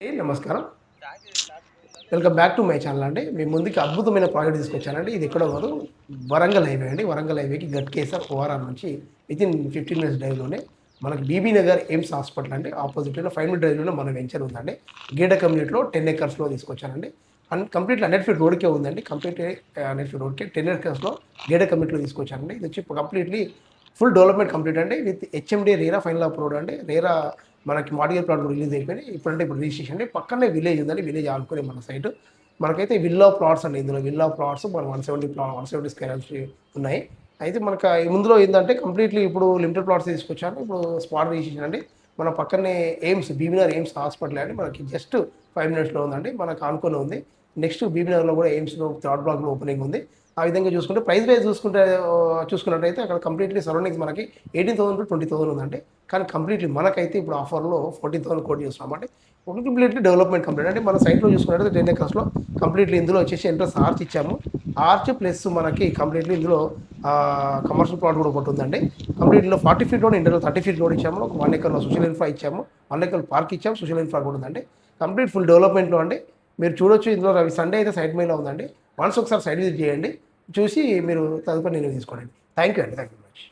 నమస్కారం. Welcome back to my channel అండి. మీ ముందుకి అద్భుతమైన ప్రాజెక్ట్ తీసుకొచ్చానండి. ఇది ఎక్కడో కాదు, వరంగల్ హైవే అండి. వరంగల్ హైవేకి గట్కేసర్ ఓఆర్ఆర్ నుంచి వితిన్ 15 మినిట్స్ డ్రైవ్‌లోనే మనకి బీబీ నగర్ ఎయిమ్స్ హాస్పిటల్ అండి. ఆపోజిట్‌లో 5 మినిట్ డ్రైవ్‌లోనే మన వెంచర్ ఉందండి. గేటెడ్ కమ్యూనిటీలో 10 ఎకర్స్‌లో తీసుకొచ్చానండి. కంప్లీట్‌లీ 100 ఫీట్ రోడ్‌కే ఉందండి. కంప్లీట్‌లీ 100 ఫీట్ రోడ్‌కే 10 ఎకర్స్‌లో గేటెడ్ కమ్యూనిటీలో తీసుకొచ్చానండి. ఇది వచ్చి కంప్లీట్‌లీ ఫుల్ డెవలప్‌మెంట్ కంప్లీట్ అండి. With HMD RERA final approved అండి. రేరా మనకి మార్టిగేజ్ ప్లాట్ కూడా రిలీజ్ అయిపోయినాయి. ఇప్పుడు రిజిస్ట్రేషన్ అండి. పక్కనే విలేజ్ ఉందండి. విలేజ్ ఆనుకునే మన సైటు. మనకైతే విల్లా ప్లాట్స్ అండి. ఇందులో విల్లా ప్లాట్స్ మన 170 స్క్వేర్ యార్డ్స్ ఉన్నాయి. అయితే మనకు ఇందులో ఏందంటే కంప్లీట్‌లీ ఇప్పుడు లిమిటెడ్ ప్లాట్స్ తీసుకొచ్చాను. ఇప్పుడు స్పాట్ రిజిస్ట్రేషన్ అండి. మన పక్కనే బీబీనగర్ ఎయిమ్స్ హాస్పిటల్ అండి. మనకి జస్ట్ 5 మినిట్స్‌లో ఉందండి. మనకు ఆనుకుని ఉంది. నెక్స్ట్ బీబీనగర్‌లో కూడా ఎయిమ్స్‌లో థర్డ్ బ్లాక్‌లో ఓపెనింగ్ ఉంది. ఆ విధంగా చూసుకుంటే ప్రైస్ వైస్ చూసుకున్నట్టయితే అక్కడ కంప్లీట్‌లీ సరౌండింగ్స్ మనకి 18,000-20,000 ఉందండి. కానీ కంప్లీట్‌లీ మనకైతే ఇప్పుడు ఆఫర్‌లో 14,000 కోట్ చేస్తున్నామండి. కంప్లీట్‌లీ డెవలప్‌మెంట్ కంప్లీట్ అంటే మన సైట్‌లో చూసుకున్నట్టయితే 10 ఎకర్స్‌లో కంప్లీట్‌లీ ఇందులో వచ్చేసి ఎంట్రన్స్ ఆర్చ్ ఇచ్చాము. ఆర్చ్ ప్లస్ మనకి కంప్లీట్‌లీ ఇందులో కమర్షియల్ ప్లాట్ కూడా ఒకటి ఉందండి. కంప్లీట్‌లో 40 feet road, internal 30 feet road ఇచ్చాము. ఒక 1 ఎకర్‌లో సోషల్ ఇన్ఫ్రా ఇచ్చాము. 1 ఎకర్ పార్క్ ఇచ్చాము. సోషల్ ఇన్ఫ్రా కూడా ఉందండి. కంప్లీట్ ఫుల్ డెవలప్‌మెంట్‌లో అండి. మీరు చూడొచ్చు ఇందులో రవి సండే అయితే సైట్ మెయిన్‌లో ఉందండి. వన్స్ ఒకసారి సైట్ విజిట్ చేయండి. చూసి మీరు తదుపరి నిర్ణయం తీసుకోండి. థాంక్ యూ అండి. Thank you very much.